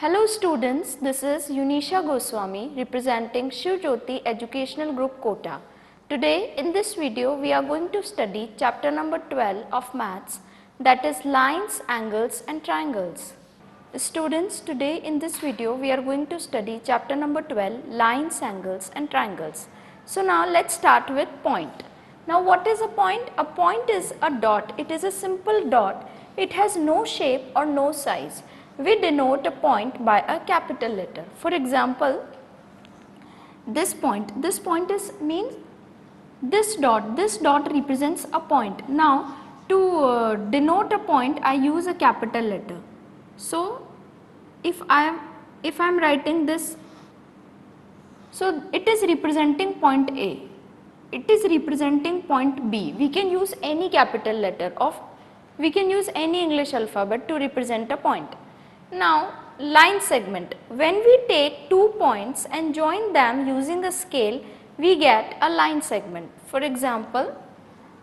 Hello students, this is Yunisha Goswami representing Shiv Jyoti Educational Group Kota. Today in this video we are going to study chapter number 12 of maths, that is lines, angles and triangles. Students, today in this video we are going to study chapter number 12, lines, angles and triangles. So now let's start with point. Now what is a point? A point is a dot. It is a simple dot. It has no shape or no size. We denote a point by a capital letter. For example, this point is means this dot represents a point. Now to denote a point I use a capital letter. So if I am writing this, so it is representing point A, it is representing point B. We can use any capital letter we can use any English alphabet to represent a point. Now line segment, when we take 2 points and join them using a scale, we get a line segment. For example,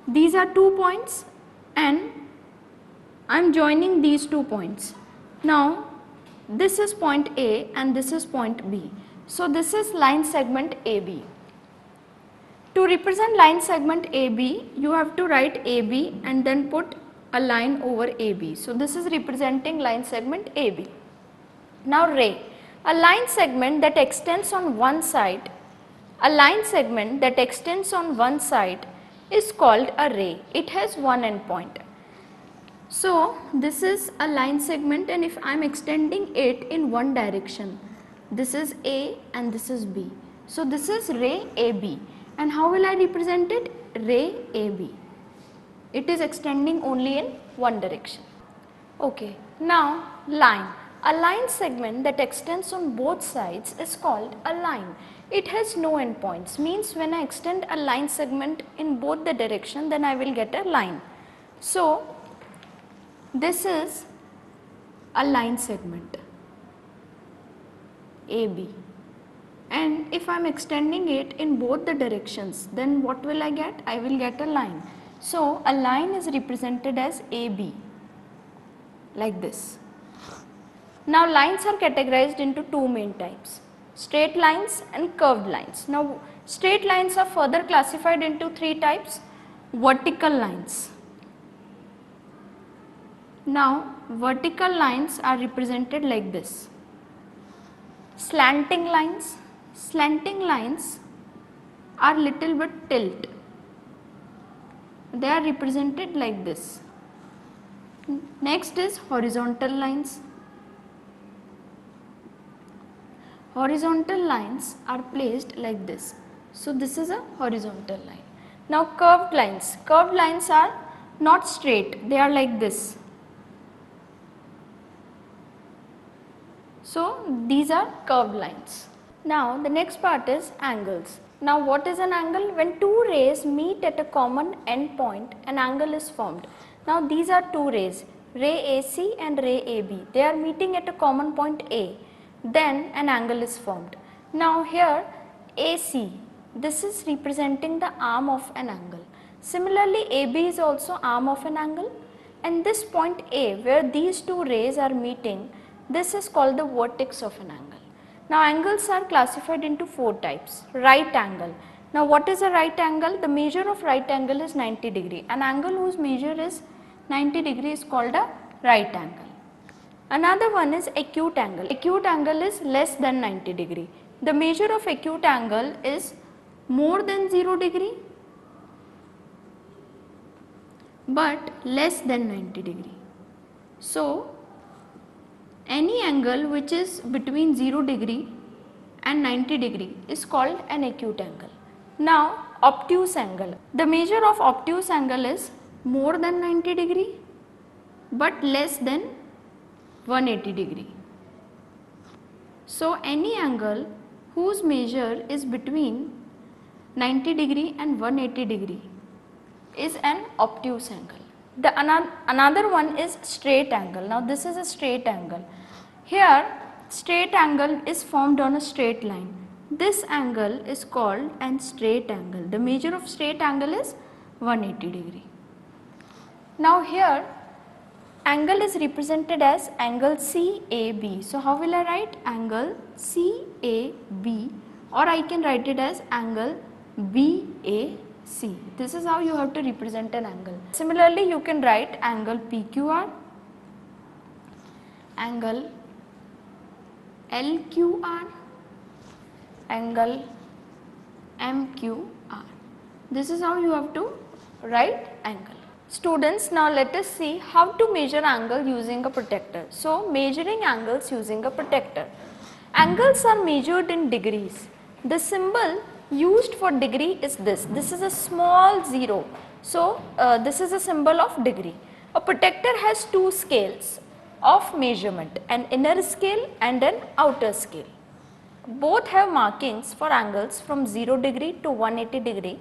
these are 2 points and I am joining these 2 points. Now this is point A and this is point B. So this is line segment AB. To represent line segment AB, you have to write AB and then put a line over AB. So this is representing line segment AB. Now ray, a line segment that extends on one side, is called a ray. It has one endpoint. So this is a line segment, and if I am extending it in one direction, this is A and this is B. So this is ray AB. And how will I represent it? Ray AB. It is extending only in one direction. Okay, now line. A line segment that extends on both sides is called a line. It has no endpoints, means when I extend a line segment in both the direction, then I will get a line. So this is a line segment AB, and if I am extending it in both the directions, then what will I get? I will get a line. So a line is represented as AB, like this. Now lines are categorized into two main types, straight lines and curved lines. Now straight lines are further classified into three types. Vertical lines. Now vertical lines are represented like this. Slanting lines. Slanting lines are little bit tilt. They are represented like this. Next is horizontal lines. Horizontal lines are placed like this. So this is a horizontal line. Now curved lines. Curved lines are not straight. They are like this. So these are curved lines. Now the next part is angles. Now what is an angle? When two rays meet at a common end point, an angle is formed. Now these are two rays, ray AC and ray AB. They are meeting at a common point A. Then an angle is formed. Now here AC, this is representing the arm of an angle. Similarly AB is also arm of an angle, and this point A where these two rays are meeting, this is called the vertex of an angle. Now angles are classified into four types. Right angle. Now what is a right angle? The measure of right angle is 90 degree. An angle whose measure is 90 degree is called a right angle. Another one is acute angle. Acute angle is less than 90 degree. The measure of acute angle is more than 0 degree but less than 90 degree. So any angle which is between 0 degree and 90 degree is called an acute angle. Now obtuse angle. The measure of obtuse angle is more than 90 degree but less than 180 degree. So any angle whose measure is between 90 degree and 180 degree is an obtuse angle. Another one is straight angle. Now this is a straight angle. Here straight angle is formed on a straight line. This angle is called an straight angle. The measure of straight angle is 180 degree. Now here angle is represented as angle CAB. So how will I write? Angle CAB, or I can write it as angle BAC. This is how you have to represent an angle. Similarly, you can write angle PQR, angle LQR, angle MQR. This is how you have to write angle. Students, now let us see how to measure angle using a protector. So, measuring angles using a protector. Angles are measured in degrees. The symbol used for degree is this. This is a small 0. So, this is a symbol of degree. A protector has two scales of measurement, an inner scale and an outer scale. Both have markings for angles from 0 degree to 180 degree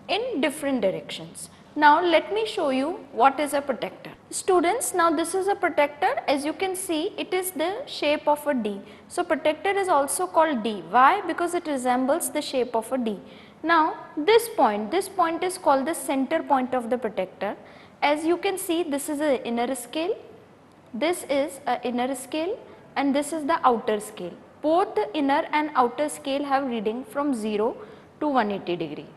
in different directions. Now let me show you what is a protector. Students, now this is a protector. As you can see, it is the shape of a D. So protector is also called D. Why? Because it resembles the shape of a D. Now this point is called the center point of the protector. As you can see, this is an inner scale, this is an inner scale, and this is the outer scale. Both the inner and outer scale have reading from 0 to 180 degree.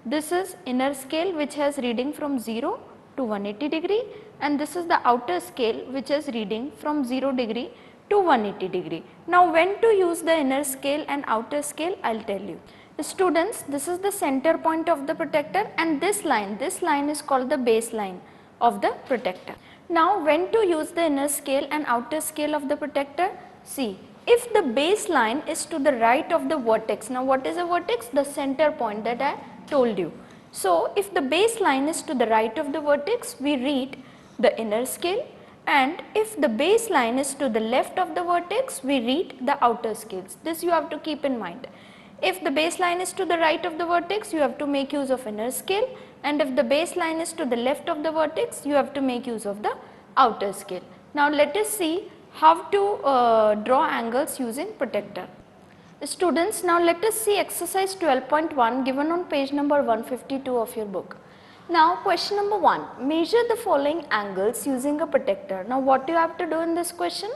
This is inner scale which has reading from 0 to 180 degree, and this is the outer scale which has reading from 0 degree to 180 degree. Now when to use the inner scale and outer scale, I will tell you. Students, this is the center point of the protector, and this line is called the baseline of the protector. Now when to use the inner scale and outer scale of the protector? See, if the baseline is to the right of the vertex, now what is a vertex? The center point that I told you. So if the baseline is to the right of the vertex, we read the inner scale, and if the baseline is to the left of the vertex, we read the outer scales. This you have to keep in mind. If the baseline is to the right of the vertex, you have to make use of inner scale, and if the baseline is to the left of the vertex, you have to make use of the outer scale. Now let us see how to draw angles using protector. Students, now let us see exercise 12.1 given on page number 152 of your book. Now question number 1, measure the following angles using a protector. Now what you have to do in this question?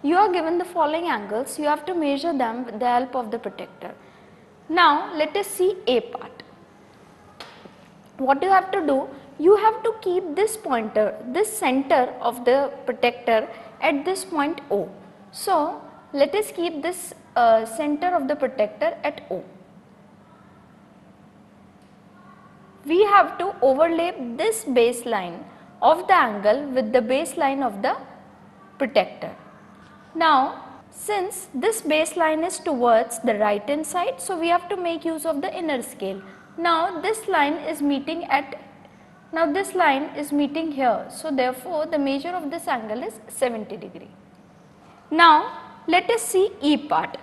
You are given the following angles, you have to measure them with the help of the protector. Now let us see A part. What you have to do? You have to keep this pointer, this center of the protector at this point O. So let us keep this center of the protector at O. We have to overlap this baseline of the angle with the baseline of the protector. Now since this baseline is towards the right hand side, so we have to make use of the inner scale. Now this line is meeting here, so therefore the measure of this angle is 70 degree. Now let us see E part.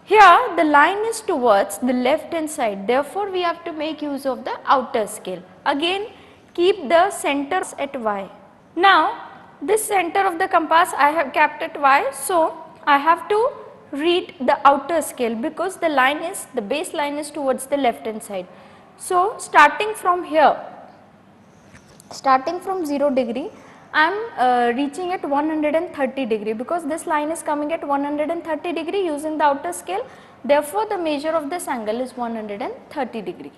Here the line is towards the left hand side, therefore we have to make use of the outer scale. Again keep the centers at Y. Now this center of the compass I have kept at Y, so I have to read the outer scale because the baseline is towards the left hand side. So starting from here, starting from 0 degree, I am reaching at 130 degree because this line is coming at 130 degree using the outer scale. Therefore, the measure of this angle is 130 degree.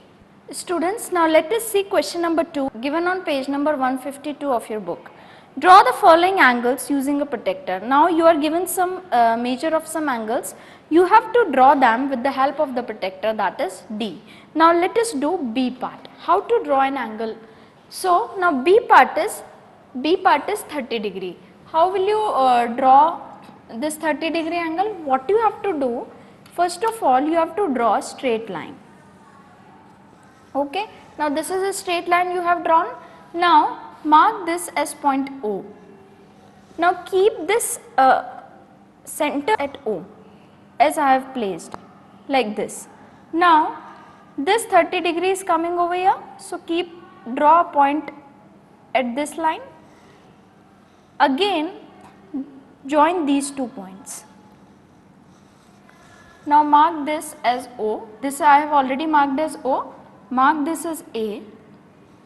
Students, now let us see question number 2 given on page number 152 of your book. Draw the following angles using a protector. Now you are given some measure of some angles. You have to draw them with the help of the protector, that is D. Now let us do B part. How to draw an angle? So now B part is 30 degree. How will you draw this 30 degree angle? What you have to do, first of all you have to draw a straight line. Okay, now this is a straight line you have drawn. Now mark this as point O. Now keep this center at O as I have placed like this. Now this 30 degree is coming over here, so draw a point at this line. Again join these two points. Now mark this as O. This I have already marked as O. Mark this as A.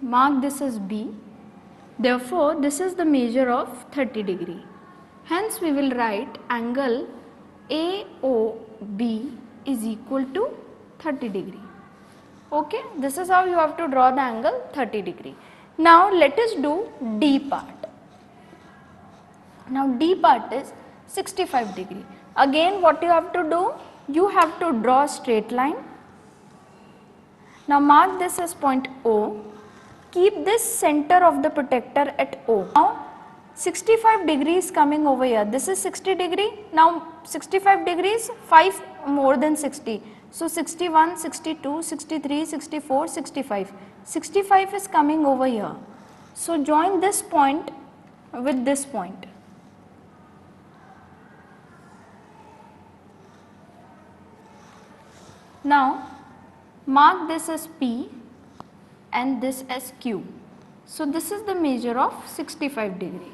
Mark this as B. Therefore, this is the measure of 30 degree. Hence, we will write angle AOB is equal to 30 degree. Okay, this is how you have to draw the angle 30 degree. Now, let us do D part. Now, D part is 65 degree. Again, what you have to do? You have to draw a straight line. Now, mark this as point O. Keep this center of the protector at O. Now, 65 degrees coming over here. This is 60 degree. Now, 65 degrees, 5 more than 60. So, 61, 62, 63, 64, 65. 65 is coming over here. So, join this point with this point. Now, mark this as P and this as Q. So, this is the measure of 65 degree.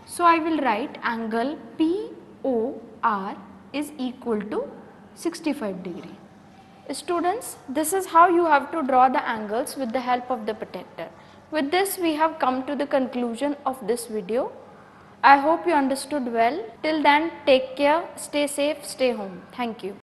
So, I will write angle POR is equal to 65 degree. Students, this is how you have to draw the angles with the help of the protector. With this, we have come to the conclusion of this video. I hope you understood well. Till then, take care, stay safe, stay home. Thank you.